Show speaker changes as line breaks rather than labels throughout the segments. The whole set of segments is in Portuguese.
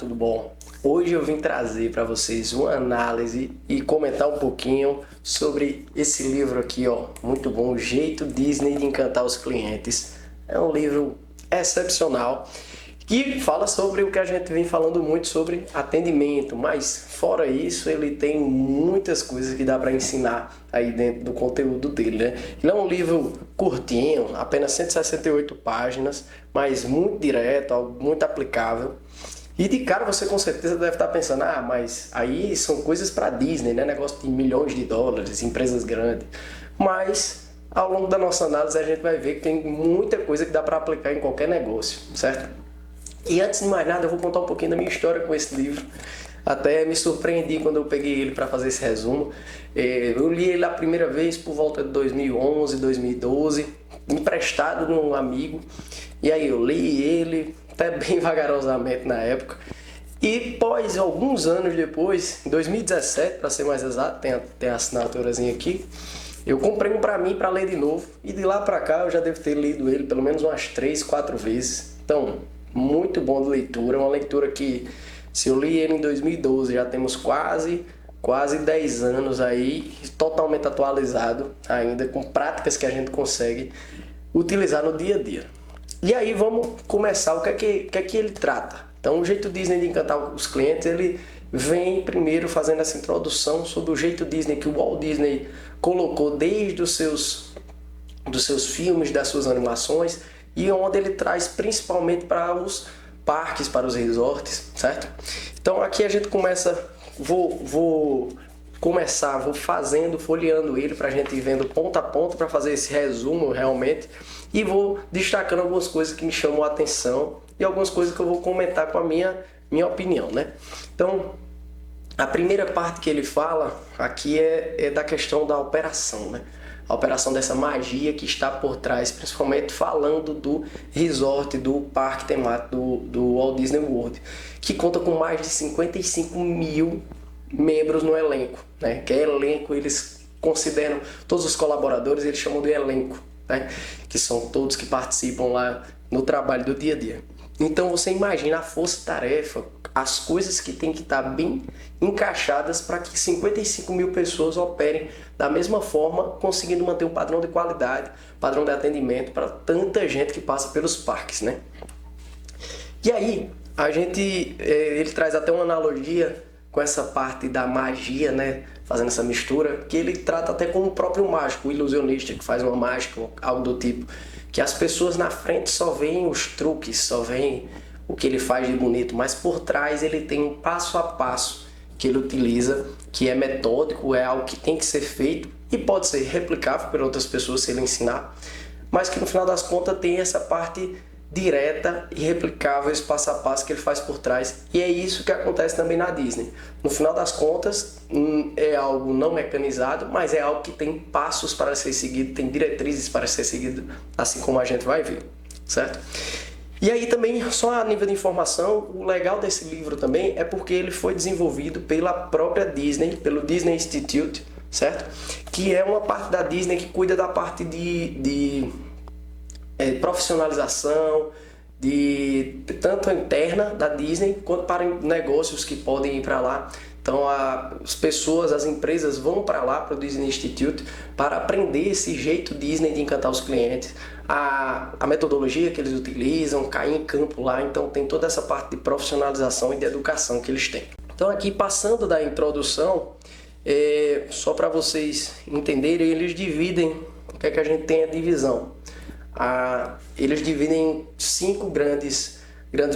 tudo bom? Hoje eu vim trazer para vocês uma análise e comentar um pouquinho sobre esse livro aqui, ó, muito bom, O Jeito Disney de Encantar os Clientes. É um livro excepcional que fala sobre o que a gente vem falando muito sobre atendimento, mas fora isso ele tem muitas coisas que dá para ensinar aí dentro do conteúdo dele, né? Ele é um livro curtinho, apenas 168 páginas, mas muito direto, muito aplicável. E de cara você com certeza deve estar pensando, mas aí são coisas para Disney, né? Negócio de milhões de dólares, empresas grandes. Mas ao longo da nossa análise a gente vai ver que tem muita coisa que dá para aplicar em qualquer negócio, certo? E antes de mais nada, eu vou contar um pouquinho da minha história com esse livro. Até me surpreendi quando eu peguei ele para fazer esse resumo. Eu li ele a primeira vez por volta de 2011, 2012, emprestado de um amigo. E aí eu li ele, até bem vagarosamente na época. E após alguns anos depois, em 2017, para ser mais exato, tem a assinaturazinha aqui, eu comprei um para mim para ler de novo. E de lá para cá eu já devo ter lido ele pelo menos umas 3, 4 vezes. Então, muito bom de leitura, uma leitura que, se eu li ele em 2012, já temos quase 10 anos aí, totalmente atualizado ainda, com práticas que a gente consegue utilizar no dia a dia. E aí vamos começar, o que é que ele trata? Então, o Jeito Disney de Encantar os Clientes, ele vem primeiro fazendo essa introdução sobre o jeito Disney que o Walt Disney colocou desde dos seus filmes, das suas animações, e onde ele traz principalmente para os parques, para os resorts, certo? Então aqui a gente começa, vou fazendo, folheando ele para a gente ir vendo ponto a ponto para fazer esse resumo realmente, e vou destacando algumas coisas que me chamam a atenção e algumas coisas que eu vou comentar com a minha opinião, né? Então, a primeira parte que ele fala aqui é da questão da operação, né? A operação dessa magia que está por trás, principalmente falando do resort, do parque temático do Walt Disney World, que conta com mais de 55 mil membros no elenco, né? Que é elenco, eles consideram todos os colaboradores, eles chamam de elenco, né? Que são todos que participam lá no trabalho do dia a dia. Então você imagina a força-tarefa, as coisas que tem que estar bem encaixadas para que 55 mil pessoas operem da mesma forma, conseguindo manter um padrão de qualidade, padrão de atendimento para tanta gente que passa pelos parques, né? E aí, ele traz até uma analogia com essa parte da magia, né? Fazendo essa mistura, que ele trata até como o próprio mágico, o ilusionista que faz uma mágica, algo do tipo, que as pessoas na frente só veem os truques, só veem o que ele faz de bonito, mas por trás ele tem um passo a passo que ele utiliza, que é metódico, é algo que tem que ser feito e pode ser replicável por outras pessoas se ele ensinar, mas que no final das contas tem essa parte direta e replicável, esse passo a passo que ele faz por trás, e é isso que acontece também na Disney. No final das contas, é algo não mecanizado, mas é algo que tem passos para ser seguido, tem diretrizes para ser seguido, assim como a gente vai ver, certo? E aí também, só a nível de informação, o legal desse livro também é porque ele foi desenvolvido pela própria Disney, pelo Disney Institute, certo? Que é uma parte da Disney que cuida da parte de profissionalização, tanto interna da Disney, quanto para negócios que podem ir para lá. Então as pessoas, as empresas vão para lá, para o Disney Institute, para aprender esse jeito Disney de encantar os clientes, a metodologia que eles utilizam, cair em campo lá. Então tem toda essa parte de profissionalização e de educação que eles têm. Então aqui, passando da introdução, só para vocês entenderem, eles dividem, o que é que a gente tem a divisão. Eles dividem em 5 grandes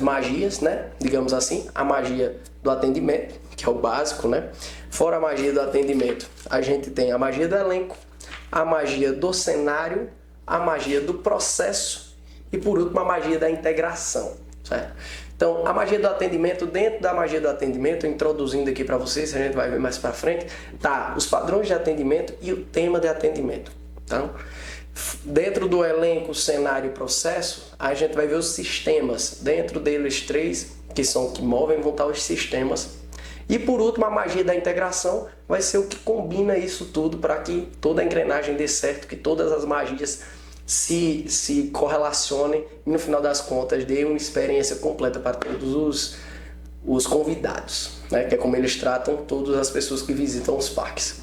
magias, né? Digamos assim, a magia do atendimento, que é o básico, né? Fora a magia do atendimento, a gente tem a magia do elenco, a magia do cenário, a magia do processo e, por último, a magia da integração, certo? Então, a magia do atendimento, dentro da magia do atendimento, introduzindo aqui para vocês, a gente vai ver mais para frente, tá os padrões de atendimento e o tema de atendimento. Então, dentro do elenco, cenário e processo, a gente vai ver os sistemas. Dentro deles 3, que são que movem, vão estar os sistemas. E por último, a magia da integração vai ser o que combina isso tudo para que toda a engrenagem dê certo, que todas as magias se correlacionem e no final das contas dê uma experiência completa para todos os convidados, né? Que é como eles tratam todas as pessoas que visitam os parques.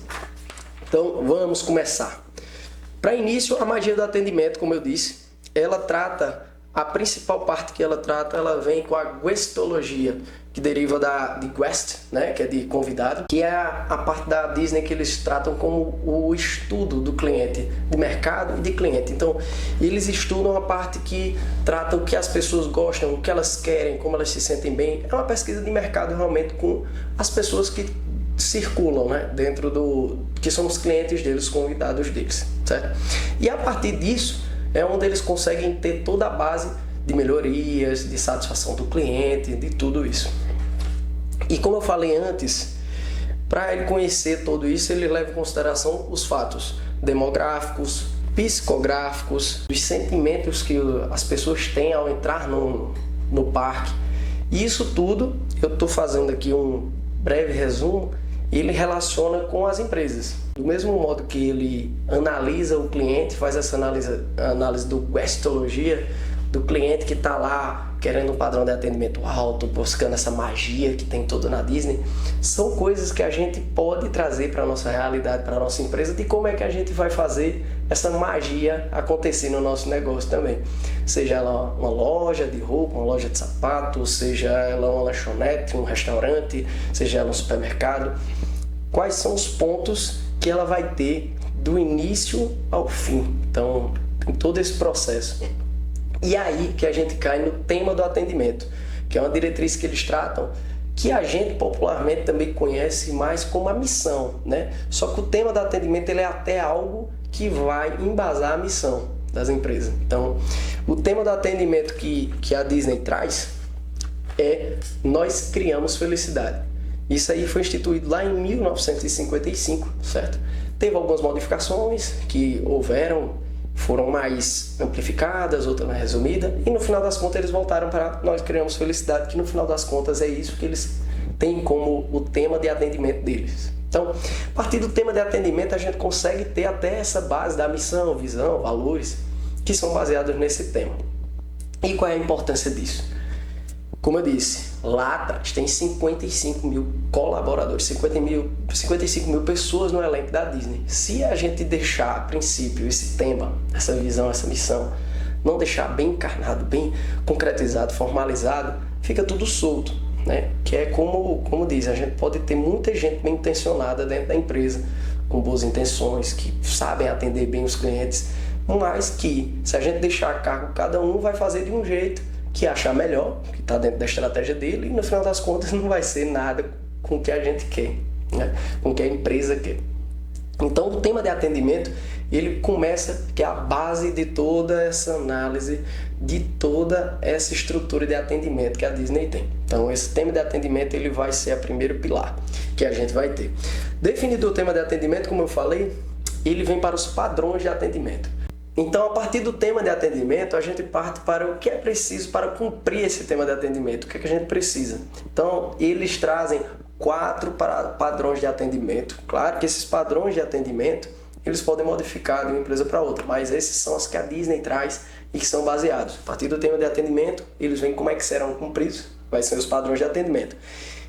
Então vamos começar. Para início, a magia do atendimento, como eu disse, ela trata, a principal parte que ela trata, ela vem com a guestologia, que deriva de guest, né, que é de convidado, que é a parte da Disney que eles tratam como o estudo do cliente, de mercado e de cliente. Então, eles estudam a parte que trata o que as pessoas gostam, o que elas querem, como elas se sentem bem. É uma pesquisa de mercado realmente com as pessoas que circulam, né, dentro que são os clientes deles, os convidados deles, certo? E a partir disso é onde eles conseguem ter toda a base de melhorias, de satisfação do cliente, de tudo isso. E como eu falei antes, para ele conhecer tudo isso, ele leva em consideração os fatos demográficos, psicográficos, os sentimentos que as pessoas têm ao entrar no parque. E isso tudo, eu estou fazendo aqui um breve resumo, ele relaciona com as empresas. Do mesmo modo que ele analisa o cliente, faz essa análise do guestologia, do cliente que está lá querendo um padrão de atendimento alto, buscando essa magia que tem toda na Disney, são coisas que a gente pode trazer para a nossa realidade, para a nossa empresa, de como é que a gente vai fazer essa magia acontecer no nosso negócio também. Seja ela uma loja de roupa, uma loja de sapato, seja ela uma lanchonete, um restaurante, seja ela um supermercado. Quais são os pontos que ela vai ter do início ao fim? Então, em todo esse processo. E aí que a gente cai no tema do atendimento, que é uma diretriz que eles tratam, que a gente popularmente também conhece mais como a missão, né? Só que o tema do atendimento ele é até algo que vai embasar a missão das empresas. Então, o tema do atendimento que a Disney traz é nós criamos felicidade. Isso aí foi instituído lá em 1955, certo? Teve algumas modificações que foram mais amplificadas, outras mais resumidas, e no final das contas eles voltaram para nós criamos felicidade, que no final das contas é isso que eles têm como o tema de atendimento deles. Então, a partir do tema de atendimento a gente consegue ter até essa base da missão, visão, valores, que são baseados nesse tema. E qual é a importância disso? Como eu disse, lá atrás tem 55 mil colaboradores, 55 mil pessoas no elenco da Disney. Se a gente deixar, a princípio, esse tema, essa visão, essa missão, não deixar bem encarnado, bem concretizado, formalizado, fica tudo solto, né? Que é como diz, a gente pode ter muita gente bem intencionada dentro da empresa, com boas intenções, que sabem atender bem os clientes, mas que, se a gente deixar a cargo, cada um vai fazer de um jeito que achar melhor, que está dentro da estratégia dele, e no final das contas não vai ser nada com o que a gente quer, né? Com o que a empresa quer. Então o tema de atendimento, ele começa, que é a base de toda essa análise, de toda essa estrutura de atendimento que a Disney tem. Então esse tema de atendimento ele vai ser o primeiro pilar que a gente vai ter. Definido o tema de atendimento, como eu falei, ele vem para os padrões de atendimento. Então, a partir do tema de atendimento, a gente parte para o que é preciso para cumprir esse tema de atendimento. O que é que a gente precisa? Então, eles trazem 4 padrões de atendimento. Claro que esses padrões de atendimento, eles podem modificar de uma empresa para outra, mas esses são os que a Disney traz e que são baseados. A partir do tema de atendimento, eles veem como é que serão cumpridos, vai ser os padrões de atendimento.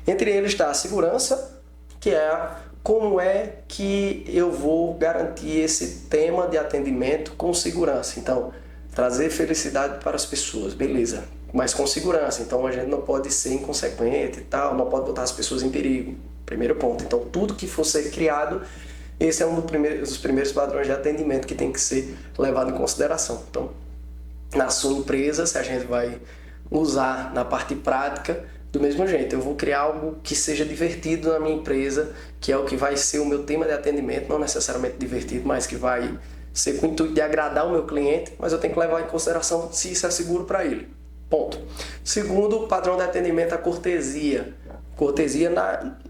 Entre eles está a segurança, que é como é que eu vou garantir esse tema de atendimento com segurança. Então, trazer felicidade para as pessoas, beleza, mas com segurança. Então, a gente não pode ser inconsequente e tal, não pode botar as pessoas em perigo. Primeiro ponto. Então, tudo que for ser criado, esse é um dos primeiros padrões de atendimento que tem que ser levado em consideração. Então, na sua empresa, se a gente vai usar na parte prática, do mesmo jeito, eu vou criar algo que seja divertido na minha empresa, que é o que vai ser o meu tema de atendimento, não necessariamente divertido, mas que vai ser com o intuito de agradar o meu cliente, mas eu tenho que levar em consideração se isso é seguro para ele. Ponto. Segundo padrão de atendimento, a cortesia. Cortesia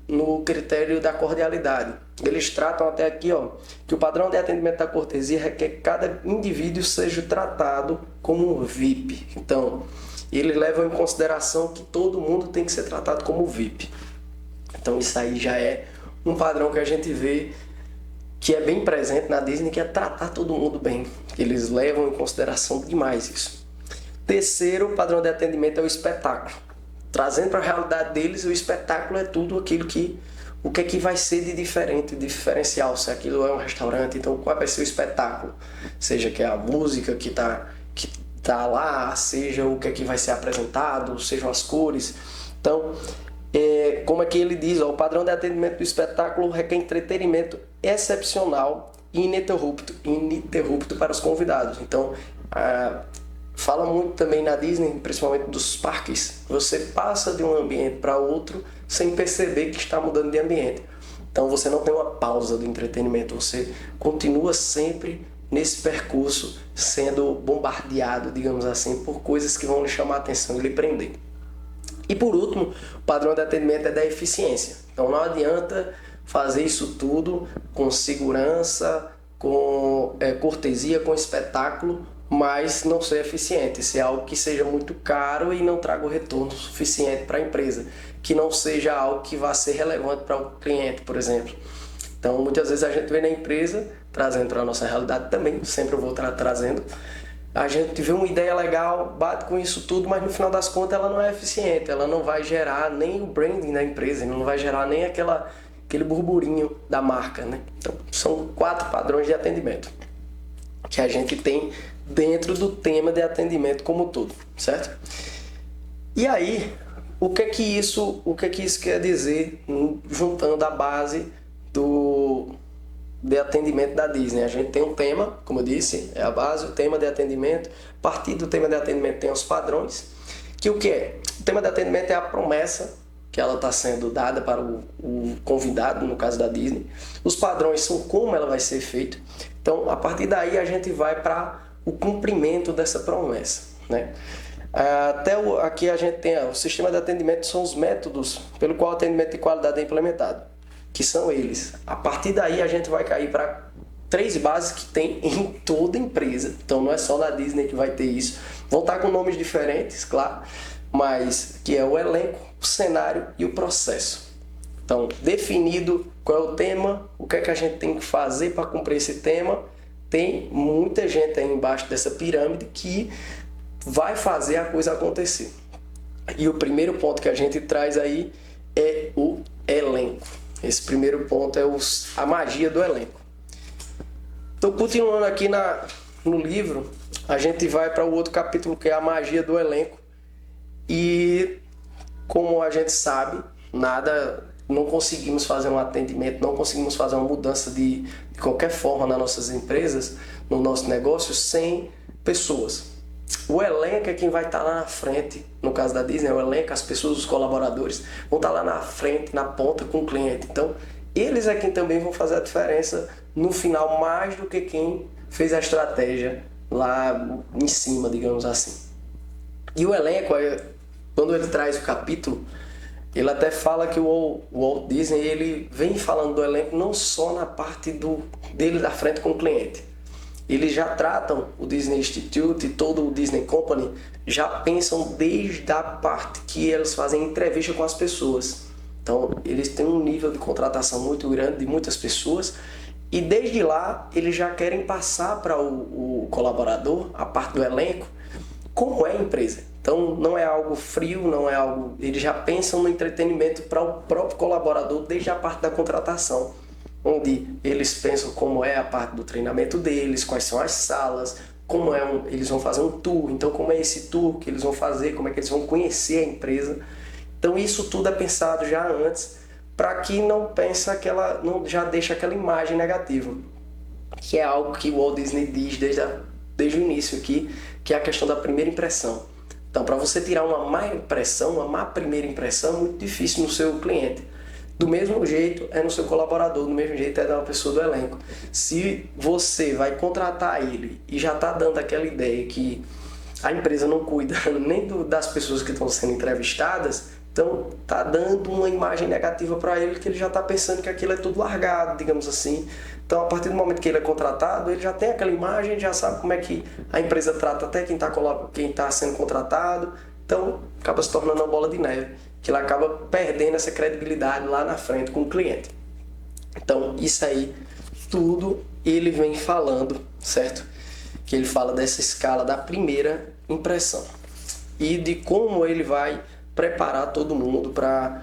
no critério da cordialidade. Eles tratam até aqui, que o padrão de atendimento da cortesia requer que cada indivíduo seja tratado como um VIP. Então, eles levam em consideração que todo mundo tem que ser tratado como VIP. Então isso aí já é um padrão que a gente vê que é bem presente na Disney, que é tratar todo mundo bem. Eles levam em consideração demais isso. Terceiro padrão de atendimento é o espetáculo. trazendo para a realidade deles, o espetáculo é tudo aquilo que o que é que vai ser de diferente, de diferencial, se aquilo é um restaurante, então qual vai ser o espetáculo, seja que é a música que tá lá, seja o que é que vai ser apresentado, sejam as cores. Então, como é que ele diz, ó, o padrão de atendimento do espetáculo requer entretenimento excepcional e ininterrupto para os convidados. Então, fala muito também na Disney, principalmente dos parques, você passa de um ambiente para outro sem perceber que está mudando de ambiente. Então você não tem uma pausa do entretenimento, você continua sempre nesse percurso sendo bombardeado, digamos assim, por coisas que vão lhe chamar a atenção e lhe prender. E por último, o padrão de atendimento é da eficiência. Então não adianta fazer isso tudo com segurança, com cortesia, com espetáculo, mas não ser eficiente, ser algo que seja muito caro e não traga o retorno suficiente para a empresa, que não seja algo que vá ser relevante para o cliente, por exemplo. Então, muitas vezes a gente vê na empresa, trazendo para a nossa realidade também, sempre eu vou estar trazendo, a gente vê uma ideia legal, bate com isso tudo, mas no final das contas ela não é eficiente, ela não vai gerar nem o branding da empresa, não vai gerar nem aquele burburinho da marca, né? Então, são 4 padrões de atendimento que a gente tem dentro do tema de atendimento como um todo, certo? E aí, o que é que isso quer dizer juntando a base de atendimento da Disney? A gente tem um tema, como eu disse, é a base, o tema de atendimento. A partir do tema de atendimento tem os padrões, que o que é? O tema de atendimento é a promessa que ela está sendo dada para o convidado, no caso da Disney. Os padrões são como ela vai ser feita. Então, a partir daí a gente vai para o cumprimento dessa promessa, né? Aqui a gente tem o sistema de atendimento, são os métodos pelo qual o atendimento de qualidade é implementado, que são eles. A partir daí a gente vai cair para 3 bases que tem em toda empresa. Então não é só na Disney que vai ter isso. Vão estar com nomes diferentes, claro, mas que é o elenco, o cenário e o processo. Então, definido qual é o tema, o que é que a gente tem que fazer para cumprir esse tema, tem muita gente aí embaixo dessa pirâmide que vai fazer a coisa acontecer. E o primeiro ponto que a gente traz aí é o elenco. Esse primeiro ponto é a magia do elenco. Então, continuando aqui no livro, a gente vai para o outro capítulo que é a magia do elenco. E como a gente sabe, não conseguimos fazer um atendimento, não conseguimos fazer uma mudança de qualquer forma nas nossas empresas, no nosso negócio, sem pessoas. O elenco é quem vai estar lá na frente, no caso da Disney, o elenco, as pessoas, os colaboradores, vão estar lá na frente, na ponta com o cliente. Então, eles é quem também vão fazer a diferença no final, mais do que quem fez a estratégia lá em cima, digamos assim. E o elenco, quando ele traz o capítulo, ele até fala que o Walt Disney ele vem falando do elenco não só na parte dele da frente com o cliente. Eles já tratam o Disney Institute e todo o Disney Company, já pensam desde a parte que eles fazem entrevista com as pessoas. Então, eles têm um nível de contratação muito grande de muitas pessoas e desde lá eles já querem passar para o colaborador, a parte do elenco, como é a empresa. Então, não é algo frio, não é algo... Eles já pensam no entretenimento para o próprio colaborador desde a parte da contratação, onde eles pensam como é a parte do treinamento deles, quais são as salas, como eles vão fazer um tour, então como é esse tour que eles vão fazer, como é que eles vão conhecer a empresa. Então isso tudo é pensado já antes, para que não já deixe aquela imagem negativa, que é algo que o Walt Disney diz desde o início aqui, que é a questão da primeira impressão. Então, para você tirar uma má impressão, uma má primeira impressão, é muito difícil no seu cliente. Do mesmo jeito é no seu colaborador, do mesmo jeito é da pessoa do elenco. Se você vai contratar ele e já está dando aquela ideia que a empresa não cuida nem das pessoas que estão sendo entrevistadas, então está dando uma imagem negativa para ele, que ele já está pensando que aquilo é tudo largado, digamos assim. Então, a partir do momento que ele é contratado, ele já tem aquela imagem, já sabe como é que a empresa trata até quem está sendo contratado. Então, acaba se tornando uma bola de neve, que ele acaba perdendo essa credibilidade lá na frente com o cliente. Então, isso aí, tudo ele vem falando, certo? Que ele fala dessa escala da primeira impressão. E de como ele vai preparar todo mundo para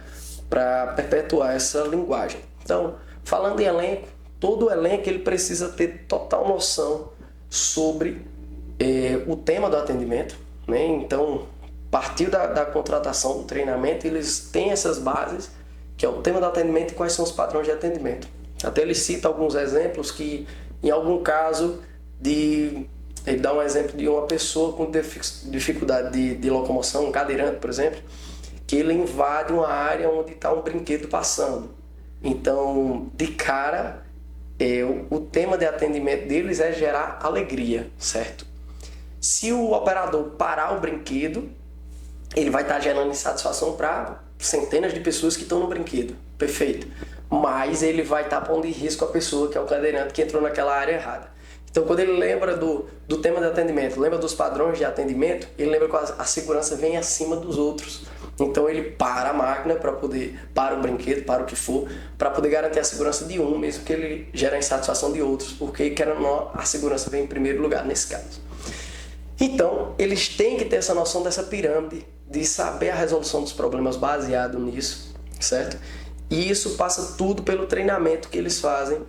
perpetuar essa linguagem. Então, falando em elenco, todo elenco ele precisa ter total noção sobre o tema do atendimento, né? Então, a partir da contratação, do treinamento, eles têm essas bases, que é o tema do atendimento e quais são os padrões de atendimento. Até ele cita alguns exemplos que, em algum caso, ele dá um exemplo de uma pessoa com dificuldade de locomoção, um cadeirante, por exemplo, que ele invade uma área onde está um brinquedo passando. Então, de cara, o tema de atendimento deles é gerar alegria, certo? Se o operador parar o brinquedo, ele vai estar gerando insatisfação para centenas de pessoas que estão no brinquedo. Perfeito. Mas ele vai estar pondo em risco a pessoa, que é o cadeirante, que entrou naquela área errada. Então, quando ele lembra do tema de atendimento, lembra dos padrões de atendimento, ele lembra que a segurança vem acima dos outros. Então, ele para a máquina para o brinquedo, para o que for, para poder garantir a segurança de um, mesmo que ele gere a insatisfação de outros, porque, querendo ou não, a segurança vem em primeiro lugar nesse caso. Então, eles têm que ter essa noção dessa pirâmide, de saber a resolução dos problemas baseado nisso, certo? E isso passa tudo pelo treinamento que eles fazem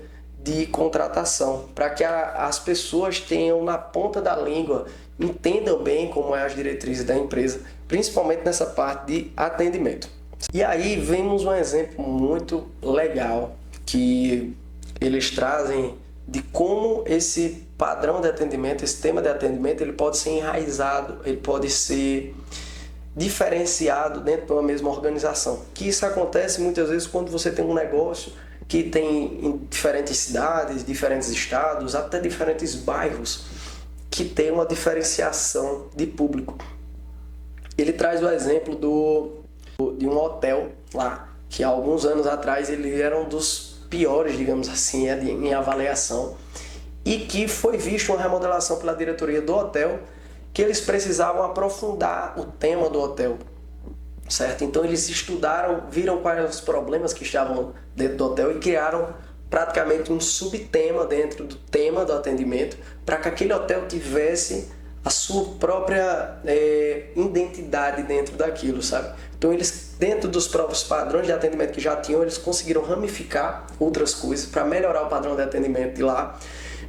de contratação, para que as pessoas tenham na ponta da língua, entendam bem como é as diretrizes da empresa, principalmente nessa parte de atendimento. E aí vemos um exemplo muito legal que eles trazem de como esse padrão de atendimento, esse tema de atendimento, ele pode ser enraizado, ele pode ser diferenciado dentro de uma mesma organização. Que isso acontece muitas vezes quando você tem um negócio que tem em diferentes cidades, diferentes estados, até diferentes bairros, que tem uma diferenciação de público. Ele traz o exemplo de um hotel lá, que há alguns anos atrás ele era um dos piores, digamos assim, em avaliação, e que foi visto uma remodelação pela diretoria do hotel, que eles precisavam aprofundar o tema do hotel, certo? Então eles estudaram, viram quais eram os problemas que estavam dentro do hotel e criaram praticamente um subtema dentro do tema do atendimento, para que aquele hotel tivesse a sua própria identidade dentro daquilo, sabe? Então eles, dentro dos próprios padrões de atendimento que já tinham, eles conseguiram ramificar outras coisas para melhorar o padrão de atendimento de lá,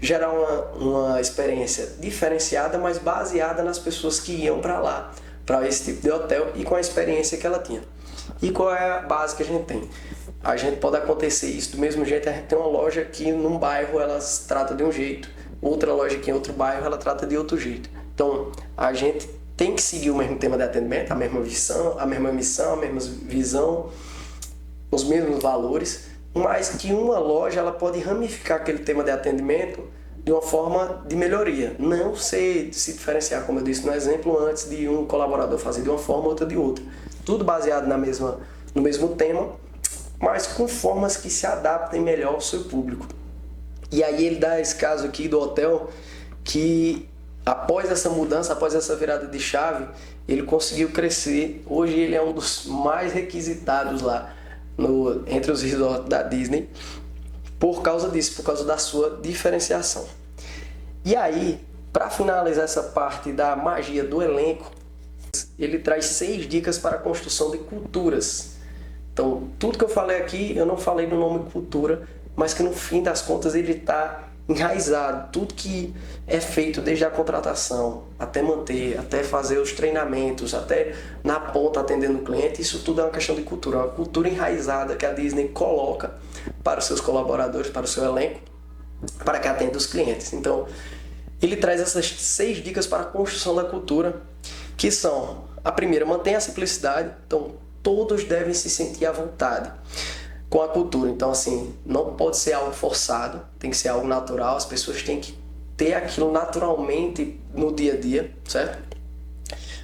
gerar uma experiência diferenciada, mas baseada nas pessoas que iam para lá, para esse tipo de hotel, e com a experiência que ela tinha. E qual é a base que a gente tem? A gente pode acontecer isso do mesmo jeito. A gente tem uma loja que num bairro ela trata de um jeito, outra loja que em outro bairro ela trata de outro jeito. Então a gente tem que seguir o mesmo tema de atendimento, a mesma missão, a mesma visão, os mesmos valores, mas que uma loja ela pode ramificar aquele tema de atendimento de uma forma de melhoria. Não se diferenciar, como eu disse no exemplo antes, de um colaborador fazer de uma forma, outra de outra. Tudo baseado no mesmo tema, mas com formas que se adaptem melhor ao seu público. E aí ele dá esse caso aqui do hotel, que após essa mudança, após essa virada de chave, ele conseguiu crescer. Hoje ele é um dos mais requisitados lá entre os resorts da Disney, por causa disso, por causa da sua diferenciação. E aí, para finalizar essa parte da magia do elenco, ele traz 6 dicas para a construção de culturas. Então, tudo que eu falei aqui, eu não falei no nome cultura, mas que no fim das contas ele está enraizado. Tudo que é feito desde a contratação, até manter, até fazer os treinamentos, até na ponta atendendo o cliente, isso tudo é uma questão de cultura, uma cultura enraizada que a Disney coloca para os seus colaboradores, para o seu elenco, para que atenda os clientes. Então, ele traz essas 6 dicas para a construção da cultura, que são: a primeira, mantenha a simplicidade. Então, todos devem se sentir à vontade com a cultura. Então, assim, não pode ser algo forçado, tem que ser algo natural, as pessoas têm que ter aquilo naturalmente no dia a dia, certo?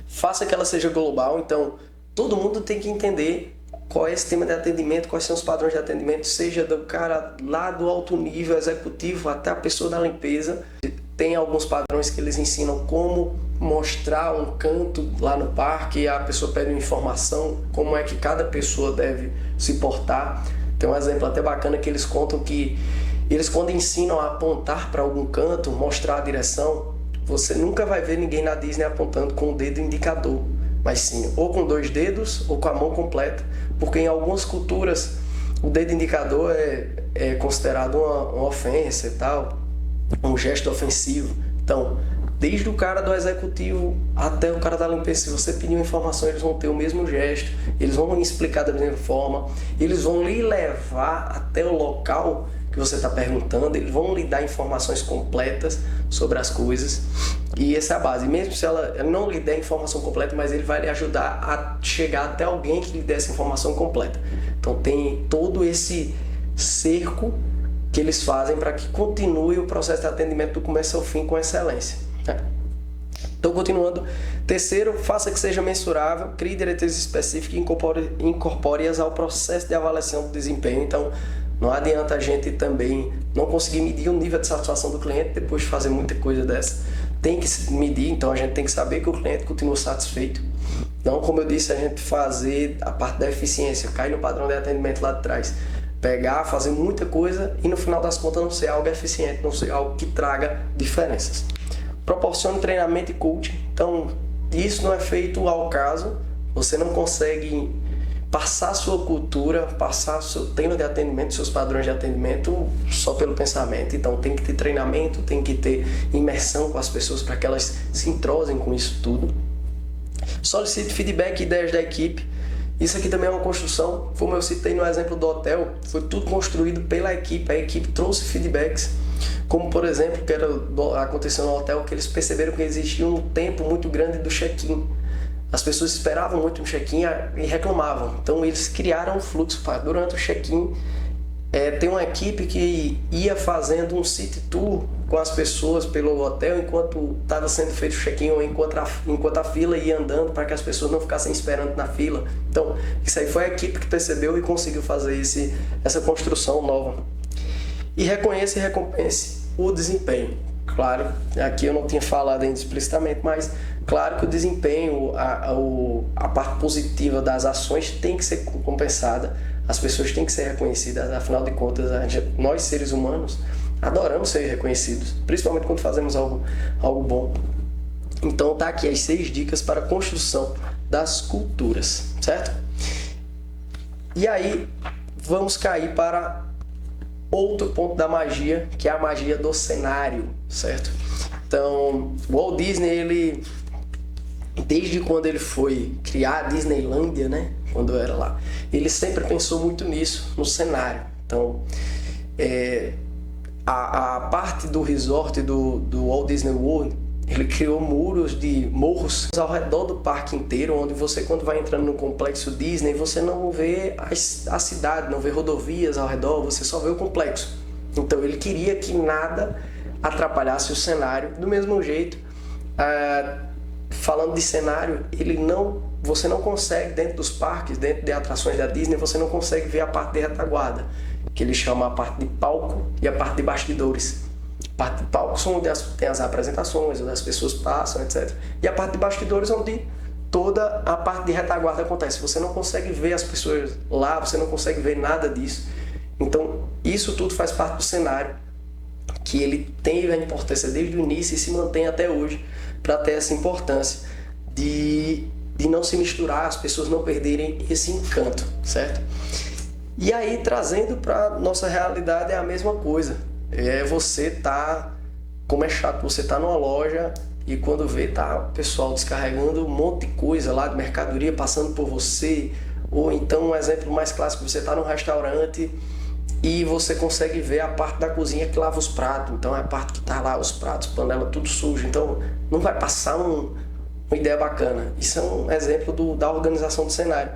Faça que ela seja global, então todo mundo tem que entender qual é esse tema de atendimento, quais são os padrões de atendimento, seja do cara lá do alto nível executivo até a pessoa da limpeza. Tem alguns padrões que eles ensinam como mostrar um canto lá no parque, a pessoa pede uma informação, como é que cada pessoa deve se portar. Tem um exemplo até bacana que eles contam que eles, quando ensinam a apontar para algum canto, mostrar a direção, você nunca vai ver ninguém na Disney apontando com o dedo indicador. mas sim ou com 2 dedos ou com a mão completa, porque em algumas culturas o dedo indicador é considerado uma ofensa e tal, um gesto ofensivo. Então, desde o cara do executivo até o cara da limpeza, se você pedir uma informação, eles vão ter o mesmo gesto, eles vão explicar da mesma forma, eles vão lhe levar até o local que você está perguntando, eles vão lhe dar informações completas sobre as coisas, e essa é a base. Mesmo se ela não lhe der informação completa, mas ele vai lhe ajudar a chegar até alguém que lhe dê essa informação completa. Então tem todo esse cerco que eles fazem para que continue o processo de atendimento do começo ao fim com excelência. Então, continuando. Terceiro, faça que seja mensurável, crie diretrizes específicas e incorpore-as ao processo de avaliação do desempenho. Então, não adianta a gente também não conseguir medir o nível de satisfação do cliente depois de fazer muita coisa dessa. Tem que medir, então a gente tem que saber que o cliente continua satisfeito. Não, como eu disse, a gente fazer a parte da eficiência, cair no padrão de atendimento lá de trás. Pegar, fazer muita coisa e no final das contas não ser algo eficiente, não ser algo que traga diferenças. Proporcione treinamento e coaching. Então, isso não é feito ao caso. Você não consegue passar a sua cultura, passar o seu tema de atendimento, seus padrões de atendimento só pelo pensamento. Então, tem que ter treinamento, tem que ter imersão com as pessoas para que elas se entrosem com isso tudo. Solicite feedback e ideias da equipe. Isso aqui também é uma construção, como eu citei no exemplo do hotel, foi tudo construído pela equipe. A equipe trouxe feedbacks, como por exemplo, que aconteceu no hotel, que eles perceberam que existia um tempo muito grande do check-in. As pessoas esperavam muito um check-in e reclamavam. Então eles criaram um fluxo para, durante o check-in, tem uma equipe que ia fazendo um city tour com as pessoas pelo hotel enquanto estava sendo feito o check-in ou enquanto a fila ia andando, para que as pessoas não ficassem esperando na fila. Então, isso aí foi a equipe que percebeu e conseguiu fazer essa construção nova. E reconheça e recompense o desempenho. Claro, aqui eu não tinha falado ainda explicitamente, mas claro que o desempenho, a parte positiva das ações tem que ser compensada. As pessoas têm que ser reconhecidas, afinal de contas, nós seres humanos adoramos ser reconhecidos, principalmente quando fazemos algo bom. Então tá aqui as 6 dicas para a construção das culturas, certo? E aí vamos cair para outro ponto da magia, que é a magia do cenário, certo? Então, o Walt Disney, ele, desde quando ele foi criar a Disneylândia, né? Quando eu era lá, ele sempre pensou muito nisso, no cenário. Então, a parte do resort do Walt Disney World, ele criou morros ao redor do parque inteiro, onde você, quando vai entrando no complexo Disney, você não vê a cidade, não vê rodovias ao redor, você só vê o complexo. Então ele queria que nada atrapalhasse o cenário. Do mesmo jeito, falando de cenário, você não consegue, dentro dos parques, dentro de atrações da Disney, você não consegue ver a parte de retaguarda, que eles chamam a parte de palco e a parte de bastidores. A parte de palco são onde tem as apresentações, onde as pessoas passam, etc. E a parte de bastidores onde toda a parte de retaguarda acontece. Você não consegue ver as pessoas lá, você não consegue ver nada disso. Então, isso tudo faz parte do cenário, que ele teve a importância desde o início e se mantém até hoje, para ter essa importância de não se misturar, as pessoas não perderem esse encanto, certo? E aí, trazendo para nossa realidade, é a mesma coisa. Você tá, como é chato, você tá numa loja e quando vê, tá o pessoal descarregando um monte de coisa lá de mercadoria passando por você. Ou então, um exemplo mais clássico, você tá num restaurante e você consegue ver a parte da cozinha que lava os pratos. Então é a parte que tá lá, os pratos, panela, tudo sujo. Então não vai passar uma ideia bacana. Isso é um exemplo da organização do cenário.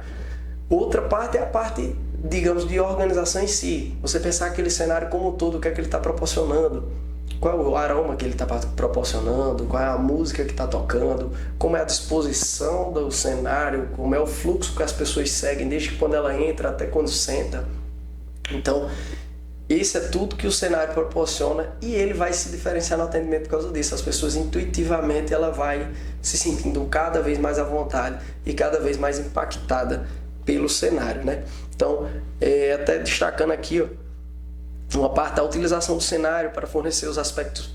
Outra parte é a parte, digamos, de organização em si. Você pensar aquele cenário como um todo, o que é que ele está proporcionando, qual é o aroma que ele está proporcionando, qual é a música que está tocando, como é a disposição do cenário, como é o fluxo que as pessoas seguem, desde quando ela entra até quando senta. Então, isso é tudo que o cenário proporciona e ele vai se diferenciar no atendimento por causa disso. As pessoas intuitivamente ela vai se sentindo cada vez mais à vontade e cada vez mais impactada pelo cenário, né? Então, até destacando aqui, Uma parte da utilização do cenário para fornecer os aspectos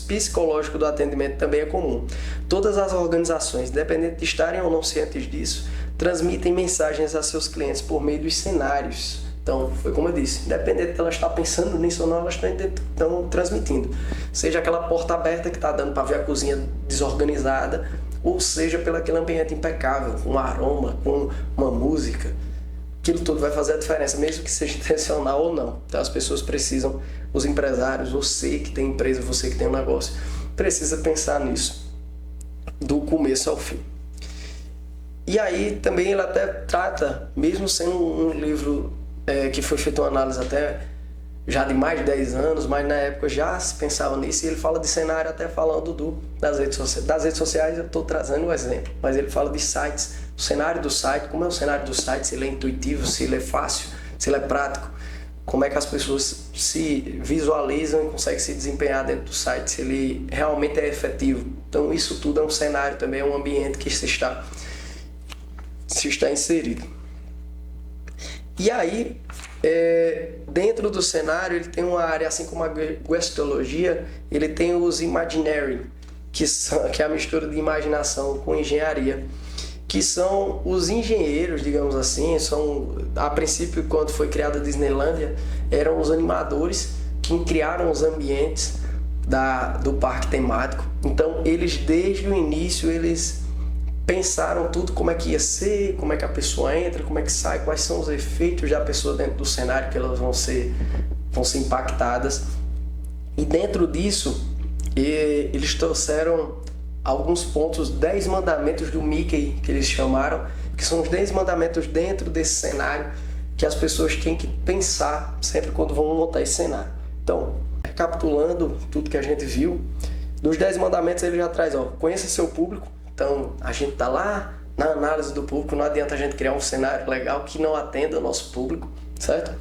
psicológicos do atendimento também é comum. Todas as organizações, independente de estarem ou não cientes disso, transmitem mensagens a seus clientes por meio dos cenários. Então, foi como eu disse, independente de ela estar pensando nisso ou não, elas estão transmitindo. Seja aquela porta aberta que está dando para ver a cozinha desorganizada, ou seja pelo aquele ambiente impecável, com um aroma, com uma música. Aquilo tudo vai fazer a diferença, mesmo que seja intencional ou não. Então as pessoas precisam, os empresários, você que tem empresa, você que tem um negócio, precisa pensar nisso, do começo ao fim. E aí também ele até trata, mesmo sendo um livro que foi feito uma análise até já de mais de 10 anos, mas na época já se pensava nisso, e ele fala de cenário até falando das redes sociais. Das redes sociais eu estou trazendo um exemplo, mas ele fala de sites, o cenário do site, como é o cenário do site, se ele é intuitivo, se ele é fácil, se ele é prático, como é que as pessoas se visualizam e conseguem se desempenhar dentro do site, se ele realmente é efetivo. Então isso tudo é um cenário também, é um ambiente que se está inserido. E aí, dentro do cenário, ele tem uma área, assim como a guestologia, ele tem os imaginary, que é a mistura de imaginação com engenharia, que são os engenheiros, digamos assim, a princípio, quando foi criada a Disneylândia, eram os animadores que criaram os ambientes do parque temático. Então, eles, desde o início, eles pensaram tudo, como é que ia ser, como é que a pessoa entra, como é que sai, quais são os efeitos da pessoa dentro do cenário que elas vão ser impactadas. E dentro disso, eles trouxeram alguns pontos, 10 mandamentos do Mickey, que eles chamaram, que são os 10 mandamentos dentro desse cenário que as pessoas têm que pensar sempre quando vão montar esse cenário. Então, recapitulando tudo que a gente viu, dos 10 mandamentos ele já traz, conheça seu público. Então, a gente está lá na análise do público, não adianta a gente criar um cenário legal que não atenda o nosso público, certo?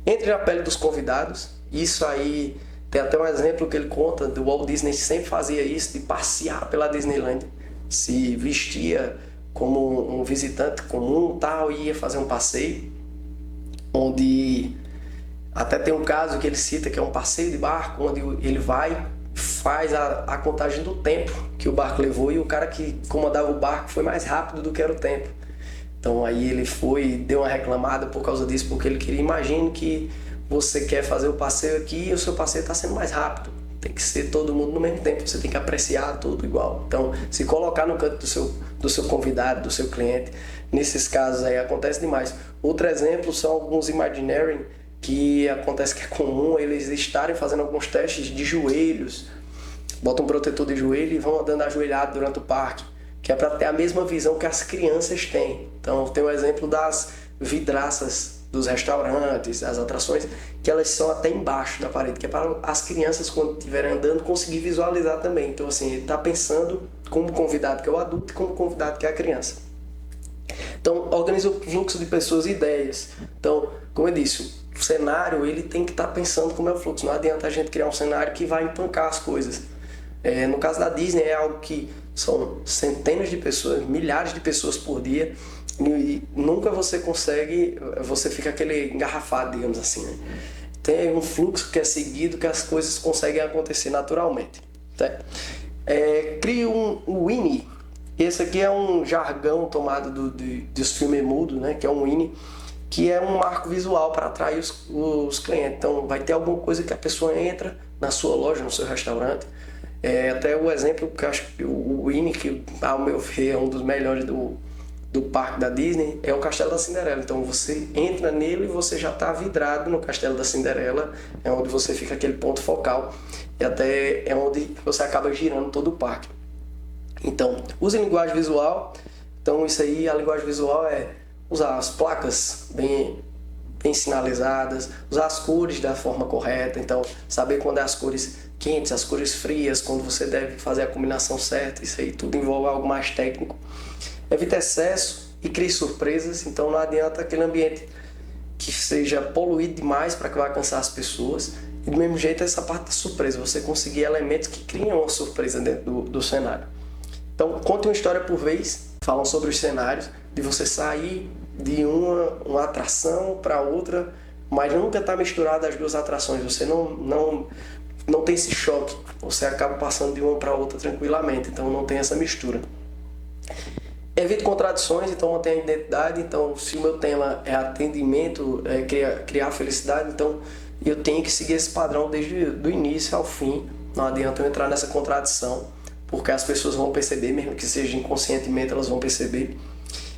Entre na pele dos convidados, isso aí tem até um exemplo que ele conta do Walt Disney, sempre fazia isso, de passear pela Disneyland, se vestia como um visitante comum tal, e ia fazer um passeio, onde até tem um caso que ele cita que é um passeio de barco, onde ele faz a contagem do tempo que o barco levou, e o cara que comandava o barco foi mais rápido do que era o tempo. Então aí ele deu uma reclamada por causa disso, porque ele queria, imagine que você quer fazer o passeio aqui e o seu passeio está sendo mais rápido. Tem que ser todo mundo no mesmo tempo, você tem que apreciar tudo igual. Então, se colocar no canto do seu convidado, do seu cliente, nesses casos aí acontece demais. Outro exemplo são alguns Imagineering, que acontece que é comum eles estarem fazendo alguns testes de joelhos, botam um protetor de joelho e vão andando ajoelhado durante o parque, que é para ter a mesma visão que as crianças têm. Então tem o exemplo das vidraças dos restaurantes, as atrações, que elas são até embaixo da parede, que é para as crianças, quando estiverem andando, conseguir visualizar também. Então assim, ele está pensando como convidado que é o adulto e como convidado que é a criança. Então organiza o fluxo de pessoas e ideias. Então, como eu disse, o cenário ele tem que estar pensando como é o fluxo. Não adianta a gente criar um cenário que vai empancar as coisas. No caso da Disney é algo que são centenas de pessoas, milhares de pessoas por dia, e nunca você consegue, você fica aquele engarrafado, digamos assim, né? Tem um fluxo que é seguido, que as coisas conseguem acontecer naturalmente, tá? Cria um Winnie. Esse aqui é um jargão tomado dos filmes mudos, né? Que é um Winnie, que é um marco visual para atrair os clientes. Então vai ter alguma coisa que a pessoa entra na sua loja, no seu restaurante. Até o exemplo que eu acho que o Winnie, que ao meu ver é um dos melhores do parque da Disney, é o Castelo da Cinderela. Então você entra nele e você já está vidrado no Castelo da Cinderela, é onde você fica aquele ponto focal, e até é onde você acaba girando todo o parque. Então, use linguagem visual. Então isso aí, a linguagem visual é usar as placas bem sinalizadas, usar as cores da forma correta. Então, saber quando é as cores quentes, as cores frias, quando você deve fazer a combinação certa. Isso aí tudo envolve algo mais técnico. Evite excesso e crie surpresas. Então não adianta aquele ambiente que seja poluído demais para que vai cansar as pessoas. E do mesmo jeito essa parte da surpresa, você conseguir elementos que criam uma surpresa dentro do cenário. Então conte uma história por vez. Falam sobre os cenários, de você sair de uma atração para outra mas nunca está misturado as duas atrações. Você não tem esse choque, você acaba passando de uma para outra tranquilamente, então não tem essa mistura. Evite contradições, então mantenha a identidade. Então, se o meu tema é atendimento, criar felicidade, então eu tenho que seguir esse padrão desde o início ao fim. Não adianta eu entrar nessa contradição, porque as pessoas vão perceber, mesmo que seja inconscientemente, elas vão perceber.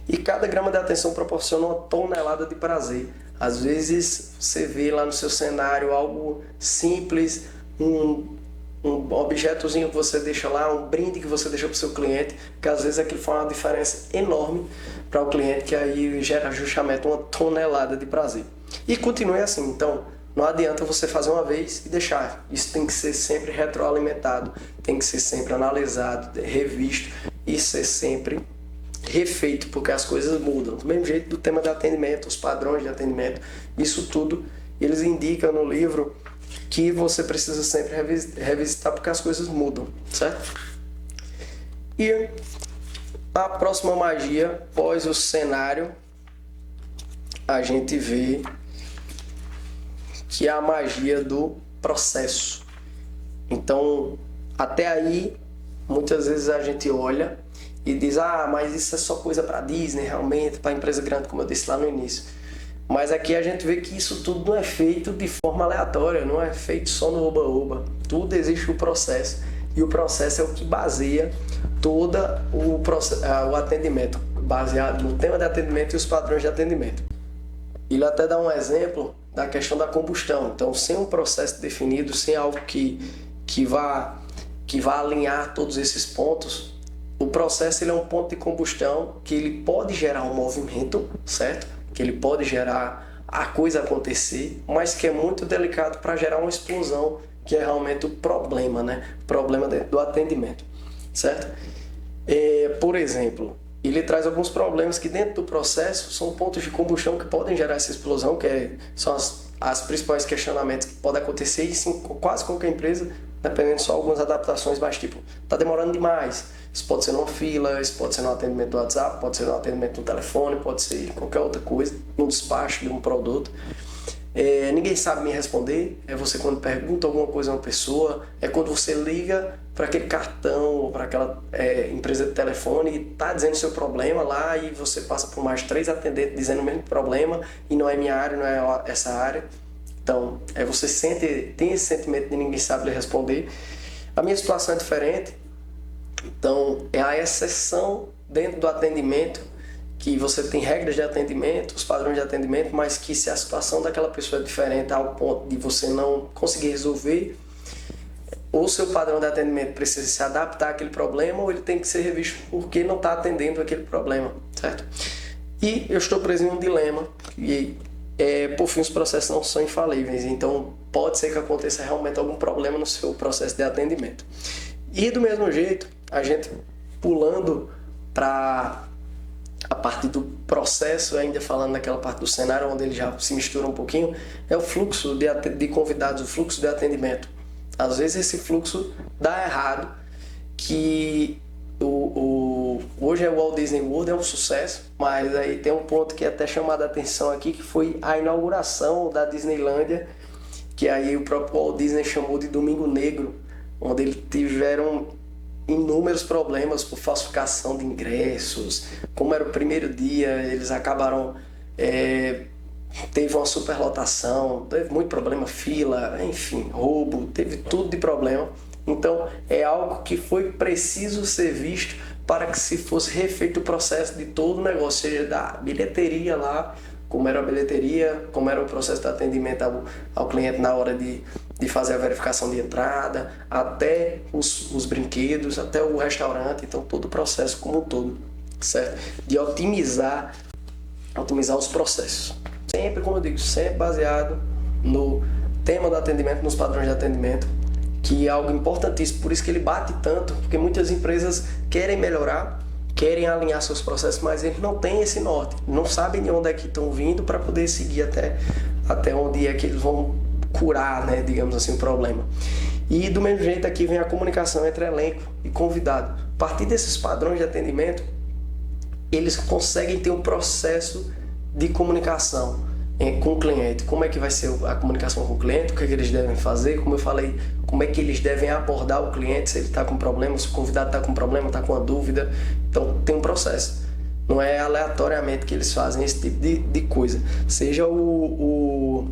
E cada grama de atenção proporciona uma tonelada de prazer. Às vezes você vê lá no seu cenário algo simples, um objetozinho que você deixa lá, um brinde que você deixa para o seu cliente, que às vezes aquilo faz uma diferença enorme para o cliente, que aí gera justamente uma tonelada de prazer. E continue assim. Então, não adianta você fazer uma vez e deixar. Isso tem que ser sempre retroalimentado, tem que ser sempre analisado, revisto e ser sempre refeito, porque as coisas mudam. Do mesmo jeito do tema de atendimento, os padrões de atendimento, isso tudo eles indicam no livro que você precisa sempre revisitar, porque as coisas mudam, certo? E a próxima magia, após o cenário, a gente vê que é a magia do processo. Então, até aí, muitas vezes a gente olha e diz, mas isso é só coisa para Disney, realmente, para empresa grande, como eu disse lá no início. Mas aqui a gente vê que isso tudo não é feito de forma aleatória, não é feito só no oba-oba. Tudo existe o processo. E o processo é o que baseia todo o atendimento, baseado no tema de atendimento e os padrões de atendimento. Ele até dá um exemplo da questão da combustão. Então, sem um processo definido, sem algo que vá alinhar todos esses pontos, o processo ele é um ponto de combustão que ele pode gerar um movimento, certo? Que ele pode gerar a coisa acontecer, mas que é muito delicado para gerar uma explosão, que é realmente o problema, né? O problema do atendimento, certo? Por exemplo, ele traz alguns problemas que dentro do processo são pontos de combustão que podem gerar essa explosão, são as principais questionamentos que podem acontecer, e sim, quase qualquer empresa, dependendo só algumas adaptações, mas tipo, tá demorando demais. Isso pode ser numa fila, isso pode ser no atendimento do WhatsApp, pode ser no atendimento do telefone, pode ser qualquer outra coisa, no despacho de um produto. Ninguém sabe me responder. É você quando pergunta alguma coisa a uma pessoa, é quando você liga para aquele cartão ou para aquela empresa de telefone e está dizendo o seu problema lá, e você passa por mais 3 atendentes dizendo o mesmo problema e não é minha área, não é essa área. Então, você tem esse sentimento de ninguém sabe lhe responder. A minha situação é diferente. Então, é a exceção dentro do atendimento, que você tem regras de atendimento, os padrões de atendimento, mas que se a situação daquela pessoa é diferente ao ponto de você não conseguir resolver, ou seu padrão de atendimento precisa se adaptar àquele problema, ou ele tem que ser revisto porque não está atendendo aquele problema, certo? E eu estou preso em um dilema, e por fim os processos não são infalíveis, então pode ser que aconteça realmente algum problema no seu processo de atendimento. E do mesmo jeito, a gente pulando para a parte do processo, ainda falando naquela parte do cenário onde ele já se mistura um pouquinho, é o fluxo de convidados, o fluxo de atendimento. Às vezes esse fluxo dá errado, que hoje o Walt Disney World é um sucesso, mas aí tem um ponto que é até chamado a atenção aqui, que foi a inauguração da Disneylândia, que aí o próprio Walt Disney chamou de Domingo Negro, onde eles tiveram inúmeros problemas por falsificação de ingressos. Como era o primeiro dia, eles acabaram teve uma superlotação, teve muito problema, fila, enfim, roubo, teve tudo de problema. Então é algo que foi preciso ser visto para que se fosse refeito o processo de todo o negócio, seja da bilheteria lá, como era a bilheteria, como era o processo de atendimento ao cliente na hora de fazer a verificação de entrada, até os brinquedos, até o restaurante. Então todo o processo como um todo, certo? De otimizar os processos. Sempre, como eu digo, sempre baseado no tema do atendimento, nos padrões de atendimento, que é algo importantíssimo. Por isso que ele bate tanto, porque muitas empresas querem melhorar, querem alinhar seus processos, mas eles não têm esse norte, não sabem de onde é que estão vindo para poder seguir até onde é que eles vão curar, né, digamos assim, o problema. E do mesmo jeito aqui vem a comunicação entre elenco e convidado. A partir desses padrões de atendimento, eles conseguem ter um processo de comunicação com o cliente, como é que vai ser a comunicação com o cliente, o que é que eles devem fazer, como eu falei, como é que eles devem abordar o cliente, se ele está com problema, se o convidado está com problema, está com uma dúvida. Então tem um processo. Não é aleatoriamente que eles fazem esse tipo de coisa. Seja o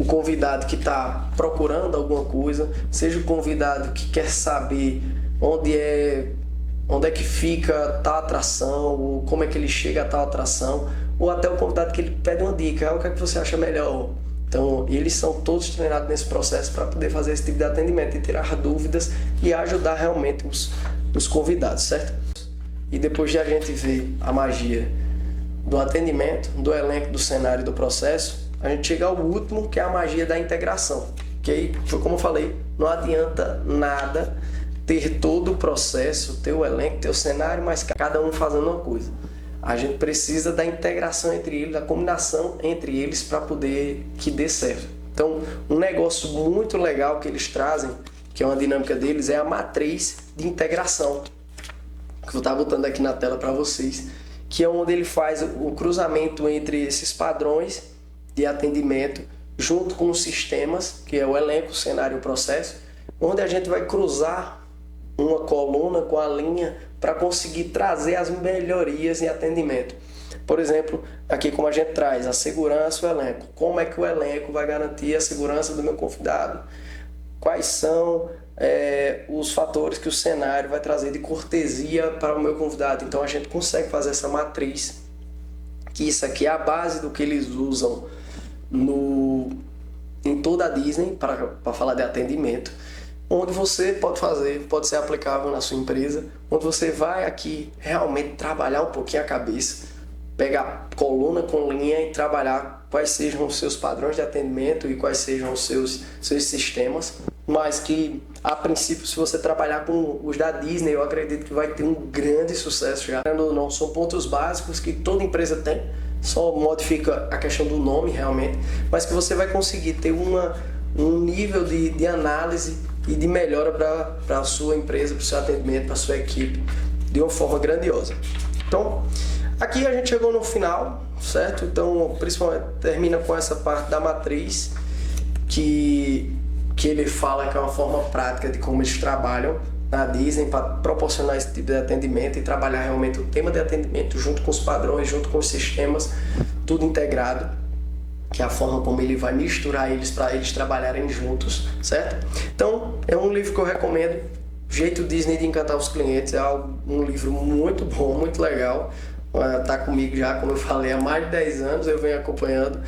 convidado que está procurando alguma coisa, seja o convidado que quer saber onde é que fica tal atração, ou como é que ele chega a tal atração, ou até o convidado que ele pede uma dica, o que é que você acha melhor? Então, eles são todos treinados nesse processo para poder fazer esse tipo de atendimento e tirar dúvidas e ajudar realmente os convidados, certo? E depois de a gente ver a magia do atendimento, do elenco, do cenário e do processo, a gente chega ao último, que é a magia da integração. Que foi como eu falei, não adianta nada ter todo o processo, ter o elenco, ter o cenário, mas cada um fazendo uma coisa. A gente precisa da integração entre eles, da combinação entre eles para poder que dê certo. Então, um negócio muito legal que eles trazem, que é uma dinâmica deles, é a matriz de integração, que eu vou estar botando aqui na tela para vocês, que é onde ele faz o cruzamento entre esses padrões de atendimento junto com os sistemas, que é o elenco, o cenário e o processo, onde a gente vai cruzar uma coluna com a linha para conseguir trazer as melhorias em atendimento. Por exemplo, aqui como a gente traz a segurança e o elenco. Como é que o elenco vai garantir a segurança do meu convidado? Quais são os fatores que o cenário vai trazer de cortesia para o meu convidado? Então a gente consegue fazer essa matriz, que isso aqui é a base do que eles usam em toda a Disney para falar de atendimento, onde você pode ser aplicável na sua empresa, onde você vai aqui realmente trabalhar um pouquinho a cabeça, pegar coluna com linha e trabalhar quais sejam os seus padrões de atendimento e quais sejam os seus sistemas, mas que a princípio, se você trabalhar com os da Disney, eu acredito que vai ter um grande sucesso já. Não são pontos básicos que toda empresa tem, só modifica a questão do nome realmente, mas que você vai conseguir ter um nível de análise e de melhora para a sua empresa, para o seu atendimento, para a sua equipe, de uma forma grandiosa. Então, aqui a gente chegou no final, certo? Então, principalmente termina com essa parte da matriz, que ele fala que é uma forma prática de como eles trabalham na Disney para proporcionar esse tipo de atendimento e trabalhar realmente o tema de atendimento junto com os padrões, junto com os sistemas, tudo integrado, que é a forma como ele vai misturar eles para eles trabalharem juntos, certo? Então, é um livro que eu recomendo, Jeito Disney de Encantar os Clientes, é um livro muito bom, muito legal, está comigo já, como eu falei, há mais de 10 anos, eu venho acompanhando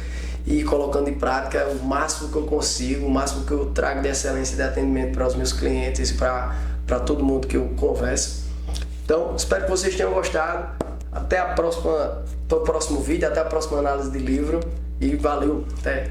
e colocando em prática o máximo que eu consigo, o máximo que eu trago de excelência de atendimento para os meus clientes e para todo mundo que eu converso. Então, espero que vocês tenham gostado, até o próximo vídeo, até a próxima análise de livro. E valeu, até!